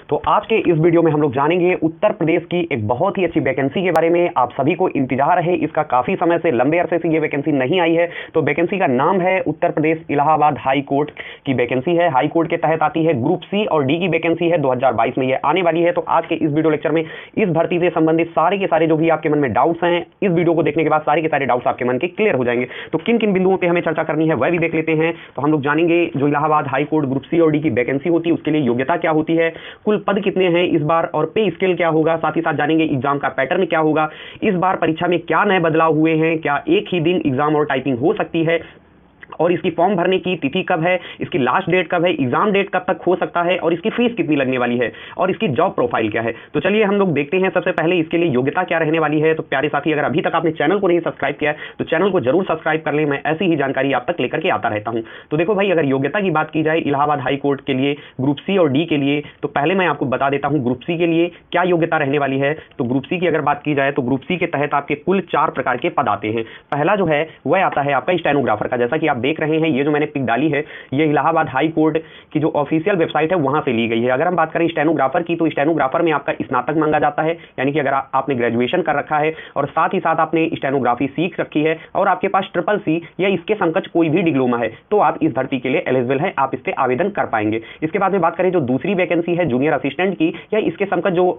तो आज के इस वीडियो में हम लोग जानेंगे उत्तर प्रदेश की एक बहुत ही अच्छी वैकेंसी के बारे में। आप सभी को इंतजार है, इसका काफी समय से, लंबे अरसे से ये वैकेंसी नहीं आई है। तो वैकेंसी का नाम है उत्तर प्रदेश इलाहाबाद हाई कोर्ट की वैकेंसी है। हाई कोर्ट के तहत आती है, ग्रुप सी और डी की वैकेंसी है, 2022 में ये आने वाली है। तो आज के इस वीडियो लेक्चर में इस भर्ती से संबंधित सारे के सारे जो भी आपके मन में डाउट्स हैं, इस वीडियो को देखने के बाद सारे के सारे डाउट्स आपके मन के क्लियर हो जाएंगे। तो किन किन बिंदुओं पर हमें चर्चा करनी है वह भी देख लेते हैं। तो हम लोग जानेंगे जो Allahabad high court group C और डी की वैकेंसी होती है उसके लिए योग्यता क्या होती है, कुल पद कितने हैं इस बार, और पे स्केल क्या होगा। साथ ही साथ जानेंगे एग्जाम का पैटर्न क्या होगा, इस बार परीक्षा में क्या नए बदलाव हुए हैं, क्या एक ही दिन एग्जाम और टाइपिंग हो सकती है, और इसकी फॉर्म भरने की तिथि कब है, इसकी लास्ट डेट कब है, एग्जाम डेट कब तक हो सकता है, और इसकी फीस कितनी लगने वाली है, और इसकी जॉब प्रोफाइल क्या है। तो चलिए हम लोग देखते हैं सबसे पहले इसके लिए योग्यता क्या रहने वाली है। तो प्यारे साथी, अगर अभी तक आपने चैनल को नहीं सब्सक्राइब किया है तो चैनल को जरूर सब्सक्राइब कर लें, मैं ऐसी ही जानकारी आप तक लेकर के आता रहता हूं। तो देखो भाई, अगर योग्यता की बात की जाए इलाहाबाद हाई कोर्ट के लिए ग्रुप सी और डी के लिए, तो पहले मैं आपको बता देता हूं ग्रुप सी के लिए क्या योग्यता रहने वाली है। तो ग्रुप सी की अगर बात की जाए तो ग्रुप सी के तहत आपके कुल 4 प्रकार के पद आते हैं। पहला जो है वह आता है आपका स्टेनोग्राफर का। जैसा कि आप देख रहे हैं, ये जो मैंने पिक डाली है ये इलाहाबाद हाई कोर्ट की जो ऑफिशियल वेबसाइट है वहां से ली गई है। अगर हम बात करें स्टेनोग्राफर की, तो स्टेनोग्राफर में आपका स्नातक मांगा जाता है, यानी कि अगर आपने ग्रेजुएशन कर रखा है और साथ ही साथ आपने स्टेनोग्राफी सीख रखी है और आपके पास ट्रिपल सी या इसके समकक्ष कोई भी डिप्लोमा है, तो आप इस भर्ती के लिए एलिजिबल हैं, आप इस पे आवेदन कर पाएंगे। इसके बाद में बात करें जो दूसरी वैकेंसी है जूनियर असिस्टेंट की या इसके समकक्ष जो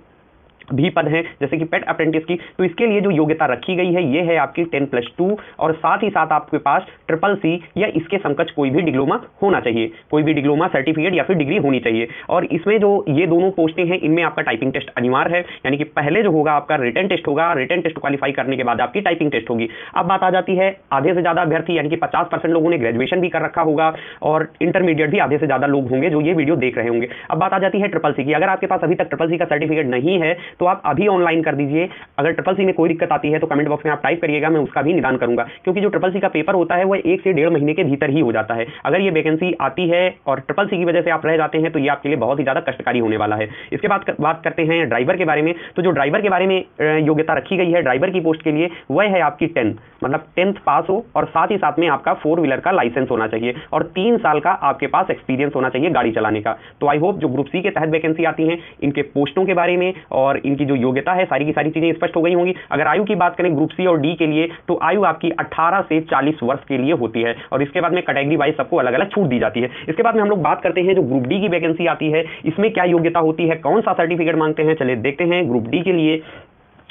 भी पद हैं जैसे कि पेट अप्रेंटिस की, तो इसके लिए जो योग्यता रखी गई है ये है आपकी 10+2 और साथ ही साथ आपके पास ट्रिपल सी या इसके समकक्ष कोई भी डिप्लोमा होना चाहिए, कोई भी डिप्लोमा सर्टिफिकेट या फिर डिग्री होनी चाहिए। और इसमें जो ये दोनों पोस्टें हैं इनमें आपका टाइपिंग टेस्ट अनिवार्य है, यानी कि पहले जो होगा आपका रिटन टेस्ट होगा, रिटन टेस्ट क्वालिफाई करने के बाद आपकी टाइपिंग टेस्ट होगी। अब बात आ जाती है आधे से ज्यादा अभ्यर्थी यानी कि 50% लोगों ने ग्रेजुएशन भी कर रखा होगा और इंटरमीडिएट भी आधे से ज्यादा लोग होंगे जो ये वीडियो देख रहे होंगे। अब बात आ जाती है ट्रिपल सी की। अगर आपके पास अभी तक ट्रिपल सी का सर्टिफिकेट नहीं है तो आप अभी ऑनलाइन कर दीजिए। अगर ट्रिपल सी में कोई दिक्कत आती है तो कमेंट बॉक्स में आप टाइप करिएगा, मैं उसका भी निदान करूंगा, क्योंकि जो ट्रिपल सी का पेपर होता है वो 1 से 1.5 महीने के भीतर ही हो जाता है। अगर ये वैकेंसी आती है और ट्रिपल सी की वजह से आप रह जाते हैं तो ये आपके लिए बहुत ही ज्यादा कष्टकारी होने वाला है। इसके बाद बात करते हैं ड्राइवर के बारे में। तो जो ड्राइवर के बारे में योग्यता रखी गई है ड्राइवर की पोस्ट के लिए वह है आपकी 10, मतलब 10th पास हो और साथ ही साथ में आपका 4 व्हीलर का लाइसेंस होना चाहिए और 3 साल का आपके पास एक्सपीरियंस होना चाहिए गाड़ी चलाने का। तो आई होप जो ग्रुप सी के तहत वैकेंसी आती है इनके पोस्टों के बारे में और इनकी जो योग्यता है सारी की सारी चीजें स्पष्ट हो गई होंगी। अगर आयु की बात करें ग्रुप सी और डी के लिए तो आयु आपकी 18 से 40 वर्ष के लिए होती है और इसके बाद में कैटेगरी वाइज सबको अलग अलग छूट दी जाती है। इसके बाद में हम लोग बात करते हैं जो ग्रुप डी की वैकेंसी आती है इसमें क्या योग्यता होती है, कौन सा सर्टिफिकेट मांगते हैं, चलिए देखते हैं ग्रुप डी के लिए।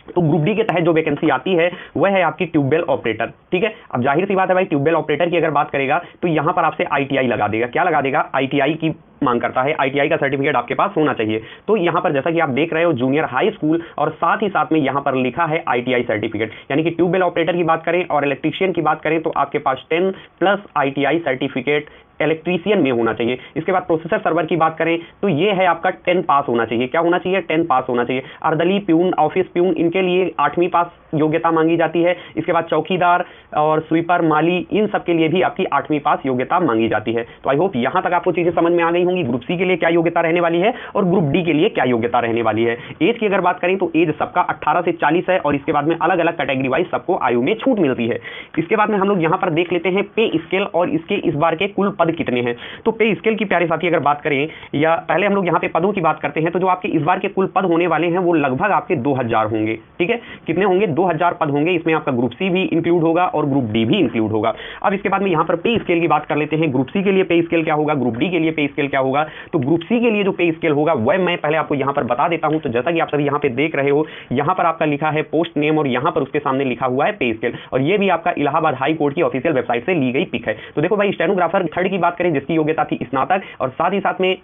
तो ग्रुप डी के तहत जो वैकेंसी आती है वह है आपकी ट्यूबवेल ऑपरेटर। ठीक है, अब जाहिर सी बात है भाई, ट्यूबवेल ऑपरेटर की अगर बात करेगा तो यहां पर आपसे आईटीआई लगा देगा। क्या लगा देगा? आईटीआई की मांग करता है, आईटीआई का सर्टिफिकेट आपके पास होना चाहिए। तो यहां पर जैसा कि आप देख रहे हो जूनियर हाई स्कूल और साथ ही साथ में यहां पर लिखा है आईटीआई सर्टिफिकेट, यानी कि ट्यूबवेल ऑपरेटर की बात करें और इलेक्ट्रीशियन की बात करें तो आपके पास 10+ आईटीआई सर्टिफिकेट इलेक्ट्रीशियन में होना चाहिए। इसके बाद प्रोसेसर सर्वर की बात करें तो ये है आपका 10 पास होना चाहिए। क्या होना चाहिए? 10 पास होना चाहिए। अर्दली प्यून, ऑफिस प्यून, इनके लिए 8वीं पास योग्यता मांगी जाती है। इसके बाद चौकीदार और स्वीपर, माली, इन सब के लिए भी आपकी 8वीं पास योग्यता मांगी जाती है। तो आई होप यहां तक आपको चीजें समझ में आ गई होंगी, ग्रुप सी के लिए क्या योग्यता रहने वाली है और ग्रुप डी के लिए क्या योग्यता रहने वाली है। एज की अगर बात करें तो एज सबका 18 से 40 है और इसके बाद में अलग अलग कैटेगरी वाइज सबको आयु में छूट मिलती है। इसके बाद में हम लोग यहां पर देख लेते हैं पे स्केल और इसके इस बार के कुल पद कितने हैं। तो पे स्केल की प्यारे साथी अगर बात करें, या पहले हम लोग यहां पे पदों की बात करते हैं, तो जो आपके इस बार के कुल पद होने वाले हैं वो लगभग आपके 2000 होंगे। ठीक है, कितने होंगे? 2000 पद होंगे। इसमें आपका ग्रुप सी भी इंक्लूड होगा और ग्रुप डी भी इंक्लूड होगा। अब इसके बाद में यहां पर पे स्केल की बात कर लेते हैं। ग्रुप सी के लिए पे स्केल क्या होगा, ग्रुप डी के लिए पे स्केल क्या होगा। तो ग्रुप सी के लिए जो पे स्केल होगा वह मैं पहले आपको यहां पर बता देता हूं। तो जैसा कि आप सभी यहां पे देख रहे हो, यहां पर आपका लिखा है पोस्ट नेम और यहां पर उसके सामने लिखा हुआ है पे स्केल, और ये भी आपका इलाहाबाद हाई कोर्ट की ऑफिशियल वेबसाइट से ली गई पिक है। तो देखो भाई, स्टेनोग्राफर 3rd की बात करें जिसकी योग्यता थी स्नातक और साथ ही साथ में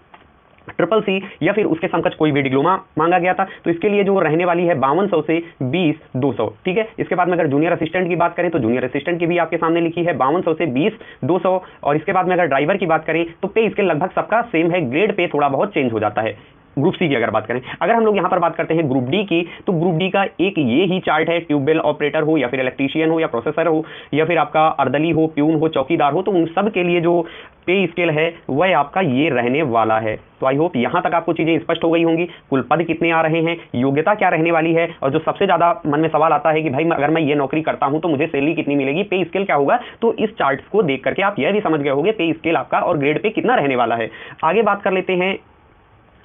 ट्रिपल सी या फिर उसके समकक्ष कोई भी डिप्लोमा मांगा गया था, तो इसके लिए जो रहने वाली है 5200 से 20,200। ठीक है, इसके बाद में अगर जूनियर असिस्टेंट की बात करें तो जूनियर असिस्टेंट की भी आपके सामने लिखी है 5200 से 20,200। और इसके बाद में अगर ड्राइवर की बात करें तो पे इसके लगभग सबका सेम है, ग्रेड पे थोड़ा बहुत चेंज हो जाता है। ग्रुप सी की अगर बात करें, अगर हम लोग यहां पर बात करते हैं ग्रुप डी की, तो ग्रुप डी का एक ये ही चार्ट है, ट्यूबवेल ऑपरेटर हो या फिर इलेक्ट्रीशियन हो या प्रोसेसर हो या फिर आपका अर्दली हो, प्यून हो, चौकीदार हो, तो उन सब के लिए जो पे स्केल है वह आपका ये रहने वाला है। तो आई होप यहां तक आपको चीजें स्पष्ट हो गई होंगी, कुल पद कितने आ रहे हैं, योग्यता क्या रहने वाली है, और जो सबसे ज्यादा मन में सवाल आता है कि भाई अगर मैं ये नौकरी करता हूं तो मुझे सैलरी कितनी मिलेगी, पे स्केल क्या होगा, तो इस चार्ट को देख करके आप यह भी समझ गए होंगे पे स्केल आपका और ग्रेड पे कितना रहने वाला है। आगे बात कर लेते हैं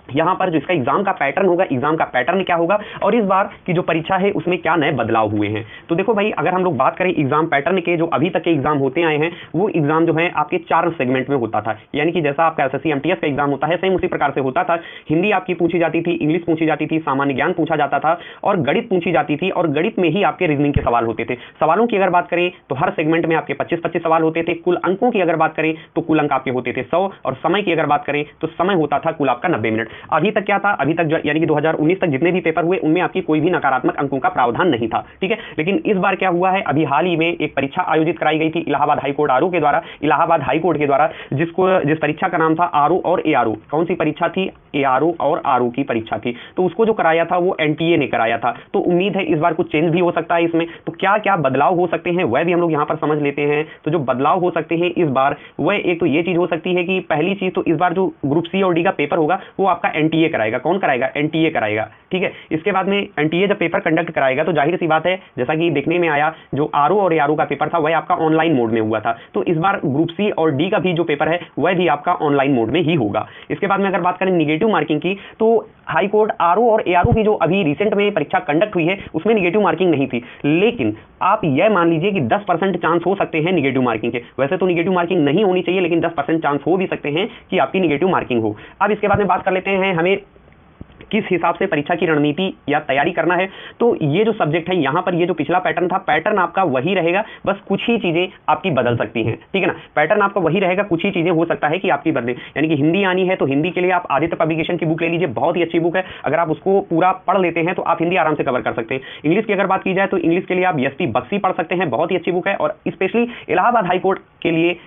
यहाँ पर जो इसका एग्जाम का पैटर्न होगा, एग्जाम का पैटर्न क्या होगा और इस बार की जो परीक्षा है उसमें क्या नए बदलाव हुए हैं। तो देखो भाई, अगर हम लोग बात करें एग्जाम पैटर्न के, जो अभी तक के एग्जाम होते आए हैं वो एग्जाम जो है आपके 4 सेगमेंट में होता था। यानी कि जैसा आपका एसएससी एमटीएस का एग्जाम होता है सेम उसी प्रकार से होता था। हिंदी आपकी पूछी जाती थी, इंग्लिश पूछी जाती थी, सामान्य ज्ञान पूछा जाता था और गणित पूछी जाती थी, और गणित में ही आपके रीजनिंग के सवाल होते थे। सवालों की अगर बात करें तो हर सेगमेंट में आपके 25-25 सवाल होते थे। कुल अंकों की अगर बात करें तो कुल अंक आपके होते थे 100, और समय की अगर बात करें तो समय होता था कुल आपका 90 मिनट। अभी तक क्या था, अभी तक यानी कि 2019 तक जितने भी पेपर हुए उनमें आपकी कोई भी नकारात्मक अंकों का प्रावधान नहीं था, ठीक है। लेकिन इस बार क्या हुआ है, अभी हाल ही में एक परीक्षा आयोजित कराई गई थी इलाहाबाद हाईकोर्ट आरओ के द्वारा, इलाहाबाद हाईकोर्ट के द्वारा, जिस परीक्षा का नाम था आरओ और एआरओ। कौन सी परीक्षा थी? एआरओ और आरओ की परीक्षा थी। तो उसको जो कराया था वो एनटीए ने कराया था। तो उम्मीद है इस बार कुछ चेंज भी हो सकता है इसमें। तो क्या क्या बदलाव हो सकते हैं वह भी हम लोग यहां पर समझ लेते हैं। तो जो बदलाव हो सकते हैं इस बार, वह एक तो ये चीज हो सकती है कि पहली चीज तो इस बार जो ग्रुप सी और डी का पेपर होगा वो आपका एनटीए कराएगा। कौन कराएगा? एनटीए कराएगा, ठीक है। इसके बाद में एनटीए जब पेपर कंडक्ट कराएगा तो जाहिर सी बात है, जैसा कि देखने में आया, जो आरओ और एआरओ का पेपर था वह आपका ऑनलाइन मोड में हुआ था। तो इस बार ग्रुप सी और डी का भी जो पेपर है वह भी आपका ऑनलाइन मोड में ही होगा। इसके बाद में अगर बात करें निगेटिव मार्किंग की, तो हाई कोर्ट आरओ और एआरओ की जो अभी रिसेंट में परीक्षा कंडक्ट हुई है उसमें निगेटिव मार्किंग नहीं थी, लेकिन आप यह मान लीजिए कि 10% चांस हो सकते हैं निगेटिव मार्किंग के। वैसे तो निगेटिव मार्किंग नहीं होनी चाहिए, लेकिन 10% चांस हो भी सकते हैं कि आपकी निगेटिव मार्किंग हो। अब इसके बाद में बात कर लेते हैं हमें किस हिसाब से परीक्षा की रणनीति या तैयारी करना है। तो ये जो सब्जेक्ट है यहाँ पर, ये जो पिछला पैटर्न था, पैटर्न आपका वही रहेगा, बस कुछ ही चीजें आपकी बदल सकती हैं, ठीक है ना। पैटर्न आपका वही रहेगा, कुछ ही चीजें हो सकता है कि आपकी बदले। यानी कि हिंदी आनी है तो हिंदी के लिए आप आदित्य पब्लिकेशन की बुक ले लीजिए, बहुत ही अच्छी बुक है। अगर आप उसको पूरा पढ़ लेते हैं तो आप हिंदी आराम से कवर कर सकते हैं। इंग्लिश की अगर बात की जाए तो इंग्लिश के लिए आप एसटी बक्सी पढ़ सकते हैं, बहुत ही अच्छी बुक है। और स्पेशली इलाहाबाद हाईकोर्ट के लिए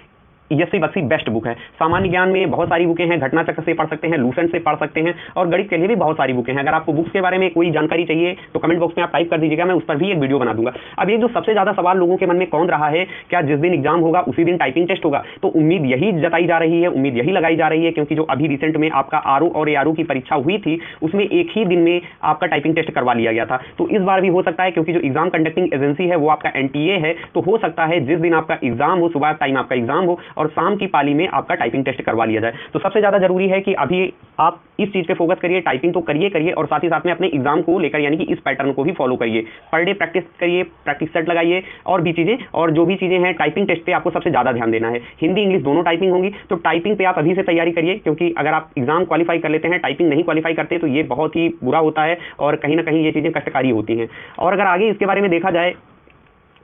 एससी बक्सी बेस्ट बुक है। सामान्य ज्ञान में बहुत सारी बुकें हैं, घटना चक्र से पढ़ सकते हैं, लूसेंट से पढ़ सकते हैं, और गणित के लिए भी बहुत सारी बुकें हैं। अगर आपको बुक्स के बारे में कोई जानकारी चाहिए तो कमेंट बॉक्स में आप टाइप कर दीजिएगा, मैं उस पर भी एक वीडियो बना दूंगा। अब ये जो सबसे ज्यादा सवाल लोगों के मन में कौन रहा है, क्या जिस दिन एग्जाम होगा उसी दिन टाइपिंग टेस्ट होगा? तो उम्मीद यही जताई जा रही है, उम्मीद यही लगाई जा रही है, क्योंकि जो अभी रिसेंट में आपका आरओ और एआरओ की परीक्षा हुई थी उसमें एक ही दिन में आपका टाइपिंग टेस्ट करवा लिया गया था। तो इस बार भी हो सकता है, क्योंकि जो एग्जाम कंडक्टिंग एजेंसी है वो आपका एनटीए है, तो हो सकता है जिस दिन आपका एग्जाम हो, सुबह टाइम आपका एग्जाम हो और शाम की पाली में आपका टाइपिंग टेस्ट करवा लिया जाए। तो सबसे ज्यादा जरूरी है कि अभी आप इस चीज पे फोकस करिए, टाइपिंग तो करिए और साथ ही साथ में अपने एग्जाम को लेकर यानी कि इस पैटर्न को भी फॉलो करिए। पर डे प्रैक्टिस करिए, प्रैक्टिस सेट लगाइए और भी चीजें, और जो भी चीजें हैं टाइपिंग टेस्ट पे आपको सबसे ज्यादा ध्यान देना है। हिंदी इंग्लिश दोनों टाइपिंग होंगी, तो टाइपिंग पे आप अभी से तैयारी करिए, क्योंकि अगर आप एग्जाम क्वालिफाई कर लेते हैं, टाइपिंग नहीं क्वालिफाई करते तो ये बहुत ही बुरा होता है और कहीं ना कहीं ये चीजें कष्टकारी होती हैं। और अगर आगे इसके बारे में देखा जाए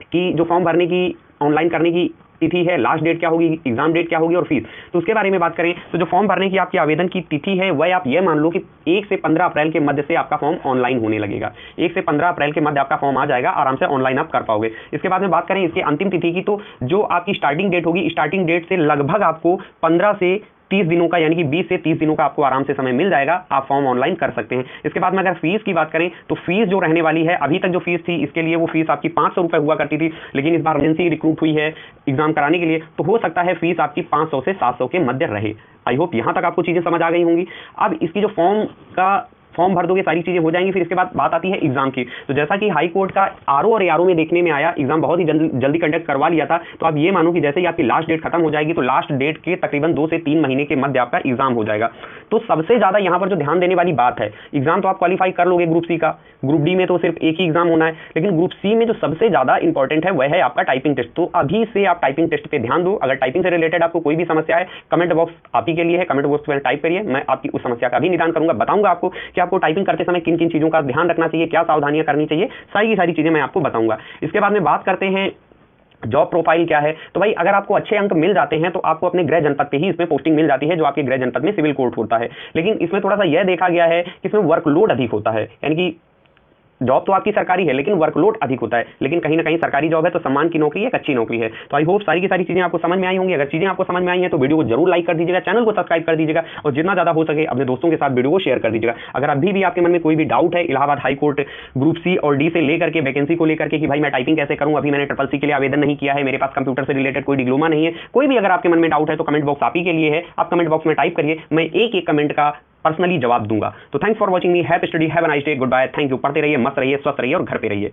कि जो फॉर्म भरने की, ऑनलाइन करने की तिथि है, लास्ट डेट क्या होगी, एग्जाम डेट क्या होगी और फीस, तो उसके बारे में बात करें तो जो फॉर्म भरने की आपकी आवेदन की तिथि है वह आप ये मान लो कि 1 से 15 अप्रैल के मध्य से आपका फॉर्म ऑनलाइन होने लगेगा। 1 से 15 अप्रैल के मध्य आपका फॉर्म आ जाएगा, आराम से ऑनलाइन आप कर पाओगे। इसके बाद में बात करें इसके अंतिम तिथि की, तो जो आपकी स्टार्टिंग डेट होगी, स्टार्टिंग डेट से लगभग आपको 15 से 30 दिनों का, यानी कि 20 से 30 दिनों का आपको आराम से समय मिल जाएगा, आप फॉर्म ऑनलाइन कर सकते हैं। इसके बाद में अगर फीस की बात करें तो फीस जो रहने वाली है, अभी तक जो फीस थी इसके लिए वो फीस आपकी 500 रुपए हुआ करती थी, लेकिन इस बार एजेंसी रिक्रूट हुई है एग्जाम कराने के लिए, तो हो सकता है फीस आपकी 500 से 700 के मध्य रहे। आई होप यहां तक आपको चीजें समझ आ गई होंगी। अब इसकी जो फॉर्म भर दोगे, सारी चीजें हो जाएंगी। फिर इसके बाद बात आती है एग्जाम की। तो जैसा कि हाई कोर्ट का आरओ और एआरओ में देखने में आया, एग्जाम बहुत ही जल्दी कंडक्ट करवा लिया था, तो आप ये मानो कि जैसे ही आपकी लास्ट डेट खत्म हो जाएगी तो लास्ट डेट के तकरीबन 2 से 3 महीने के मध्य आपका एग्जाम हो जाएगा। तो सबसे ज्यादा यहां पर जो ध्यान देने वाली बात है, एग्जाम तो आप क्वालिफाई कर लोगे ग्रुप सी का, ग्रुप डी में तो सिर्फ एक ही एग्जाम होना है, लेकिन ग्रुप सी में जो सबसे ज्यादा इंपॉर्टेंट है वह है आपका टाइपिंग टेस्ट। तो अभी से आप टाइपिंग टेस्ट पे ध्यान दो। अगर टाइपिंग से रिलेटेड आपको कोई भी समस्या है, कमेंट बॉक्स आप ही के लिए है, कमेंट बॉक्स में टाइप करिए, मैं आपकी उस समस्या का भी निदान करूंगा, बताऊंगा आपको कि आपको टाइपिंग करते समय किन किन चीजों का ध्यान रखना चाहिए, क्या सावधानियां करनी चाहिए, सारी की सारी चीजें मैं आपको बताऊंगा। इसके बाद में बात करते हैं जॉब प्रोफाइल क्या है। तो भाई अगर आपको अच्छे अंक मिल जाते हैं तो आपको अपने गृह जनपद पे ही इसमें पोस्टिंग मिल जाती है, जो आपके गृह जनपद में सिविल कोर्ट होता है। लेकिन इसमें थोड़ा सा यह देखा गया है कि इसमें वर्कलोड अधिक होता है, यानी कि जॉब तो आपकी सरकारी है लेकिन वर्कलोड अधिक होता है। लेकिन कहीं ना कहीं सरकारी जॉब है तो सम्मान की नौकरी है, एक अच्छी नौकरी है। तो आई होप सारी की सारी चीजें आपको समझ में आई होंगी। अगर चीजें आपको समझ में आई हैं तो वीडियो को जरूर लाइक कर दीजिएगा, चैनल को सब्सक्राइब कर दीजिएगा और जितना ज्यादा हो सके अपने दोस्तों के साथ वीडियो को शेयर कर दीजिएगा। अगर अभी भी आपके मन में कोई भी डाउट है इलाहाबाद हाईकोर्ट ग्रुप सी और डी से लेकर के वैकेंसी को लेकर के कि भाई मैं टाइपिंग कैसे करूं, अभी मैंने ट्रिपल सी के लिए आवेदन नहीं किया है, मेरे पास कंप्यूटर से रिलेटेड कोई डिप्लोमा नहीं है, कोई भी अगर आपके मन में डाउट है तो कमेंट बॉक्स आप ही के लिए है, आप कमेंट बॉक्स में टाइप करिए, मैं एक एक कमेंट का पर्सनली जवाब दूंगा। तो thanks for watching me, happy study, have a nice day, goodbye, thank you. पढ़ते रहिए, मस्त रहिए, स्वस्थ रहिए और घर पे रहिए।